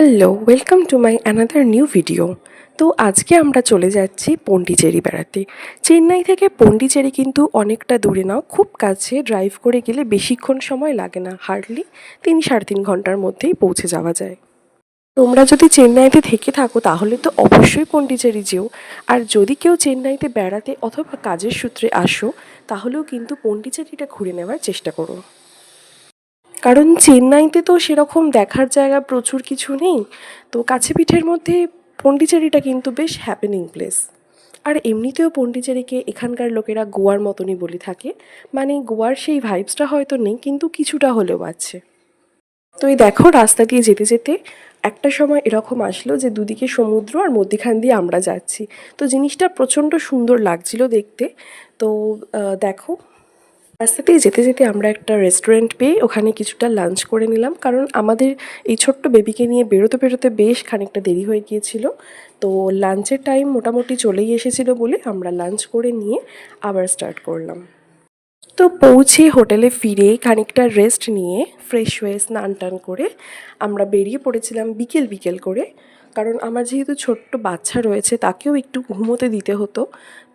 Hello, welcome to my another new video. তো আজকে আমরা চলে যাচ্ছি পন্ডিচেরি বেড়াতে। চেন্নাই থেকে পন্ডিচেরি কিন্তু অনেকটা দূরে না, খুব কাছে। ড্রাইভ করে গেলে বেশিক্ষণ সময় লাগে না, হার্ডলি 3-3.5 ঘন্টার মধ্যেই পৌঁছে যাওয়া যায়। তোমরা যদি চেন্নাইতে থেকে থাকো তাহলে তো অবশ্যই পন্ডিচেরি যেও। আর যদি কেউ চেন্নাইতে বেড়াতে অথবা কাজের সূত্রে আসো তাহলেও কিন্তু পন্ডিচেরিটা ঘুরে নেওয়ার চেষ্টা করো। কারণ চেন্নাইতে তো সেরকম দেখার জায়গা প্রচুর কিছু নেই। তো কাছে পিঠের মধ্যে পন্ডিচেরিটা কিন্তু বেশ হ্যাপেনিং প্লেস। আর এমনিতেও পন্ডিচেরিকে এখানকার লোকেরা গোয়ার মতনই বলে থাকে। মানে গোয়ার সেই ভাইবসটা হয়তো নেই, কিন্তু কিছুটা হলেও আছে। তো এই দেখো, রাস্তা দিয়ে যেতে যেতে একটা সময় এরকম আসলো যে দুদিকে সমুদ্র আর মধ্যিখান দিয়ে আমরা যাচ্ছি। তো জিনিসটা প্রচণ্ড সুন্দর লাগছিল দেখতে। তো দেখো, রাস্তা দিয়ে যেতে যেতে আমরা একটা রেস্টুরেন্ট পেয়ে ওখানে কিছুটা লাঞ্চ করে নিলাম, কারণ আমাদের এই ছোট্ট বেবিকে নিয়ে বেরোতে বেরোতে বেশ খানিকটা দেরি হয়ে গিয়েছিল। তো লাঞ্চের টাইম মোটামুটি চলেই এসেছিলো বলে আমরা লাঞ্চ করে নিয়ে আবার স্টার্ট করলাম। তো পৌঁছে হোটেলে ফিরে খানিকটা রেস্ট নিয়ে ফ্রেশ হয়ে স্নান টান করে আমরা বেরিয়ে পড়েছিলাম বিকেল বিকেল করে। কারণ আমার যেহেতু ছোট্ট বাচ্চা রয়েছে তাকেও একটু ঘুমোতে দিতে হতো।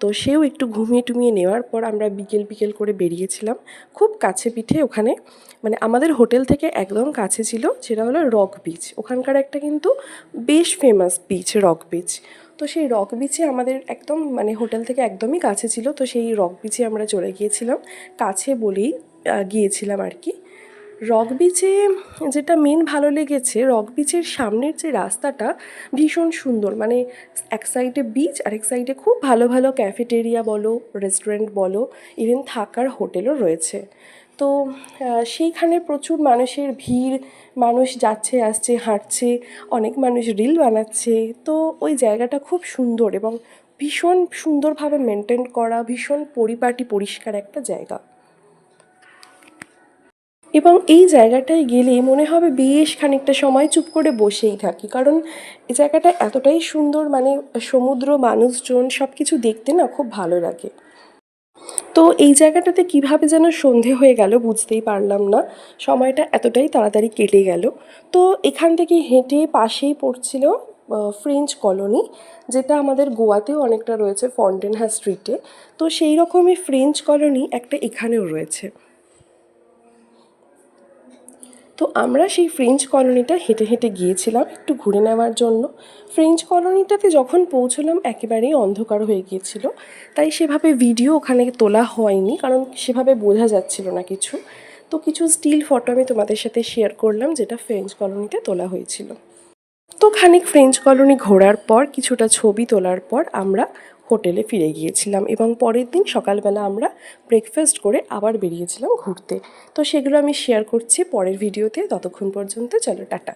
তো সেও একটু ঘুমিয়ে টুমিয়ে নেওয়ার পর আমরা বিকেল বিকেল করে বেরিয়েছিলাম খুব কাছে পিঠে ওখানে। মানে আমাদের হোটেল থেকে একদম কাছে ছিল, সেটা হলো রক বিচ। ওখানকার একটা কিন্তু বেশ ফেমাস বিচ, রক বিচ। তো সেই রক বিচে আমাদের একদম মানে হোটেল থেকে একদমই কাছে ছিল। তো সেই রক বিচে আমরা চলে গিয়েছিলাম, কাছে বলেই গিয়েছিলাম আর কি। রক বিচে যেটা মেন ভালো লেগেছে, রক বিচের সামনের যে রাস্তাটা ভীষণ সুন্দর। মানে এক সাইডে বিচ আর এক সাইডে খুব ভালো ভালো ক্যাফেটেরিয়া বলো, রেস্টুরেন্ট বলো, ইভেন থাকার হোটেলও রয়েছে। তো সেইখানে প্রচুর মানুষের ভিড়, মানুষ যাচ্ছে আসছে হাঁটছে, অনেক মানুষ রিল বানাচ্ছে। তো ওই জায়গাটা খুব সুন্দর এবং ভীষণ সুন্দরভাবে মেনটেন করা, ভীষণ পরিপাটি পরিষ্কার একটা জায়গা। এবং এই জায়গাটায় গেলে মনে হবে বেশ খানিকটা সময় চুপ করে বসেই থাকি, কারণ এই জায়গাটা এতটাই সুন্দর। মানে সমুদ্র, মানুষজন, সব কিছু দেখতে না খুব ভালো লাগে। তো এই জায়গাটাতে কিভাবে যেন সন্ধে হয়ে গেল বুঝতেই পারলাম না, সময়টা এতটাই তাড়াতাড়ি কেটে গেল। তো এখান থেকে হেঁটে পাশেই পড়ছিল ফ্রেঞ্চ কলোনি, যেটা আমাদের গোয়াতেও অনেকটা রয়েছে ফন্টেনহা স্ট্রিটে। তো সেই রকমই ফ্রেঞ্চ কলোনি একটা এখানেও রয়েছে। তো আমরা সেই ফ্রেঞ্চ কলোনিটা হেঁটে হেঁটে গিয়েছিলাম একটু ঘুরে নেওয়ার জন্য। ফ্রেঞ্চ কলোনিটাতে যখন পৌঁছলাম একেবারেই অন্ধকার হয়ে গিয়েছিল, তাই সেভাবে ভিডিও ওখানে তোলা হয়নি, কারণ সেভাবে বোঝা যাচ্ছিল না কিছু। তো কিছু স্টিল ফটো আমি তোমাদের সাথে শেয়ার করলাম, যেটা ফ্রেঞ্চ কলোনিতে তোলা হয়েছিল। তো খানিক ফ্রেঞ্চ কলোনি ঘোরার পর, কিছুটা ছবি তোলার পর আমরা হোটেলে ফিরে গিয়েছিলাম এবং পরের দিন সকালবেলা আমরা ব্রেকফাস্ট করে আবার বেরিয়েছিলাম ঘুরতে। তো সেগুলো আমি শেয়ার করছি পরের ভিডিওতে। ততক্ষণ পর্যন্ত চলো টাটা।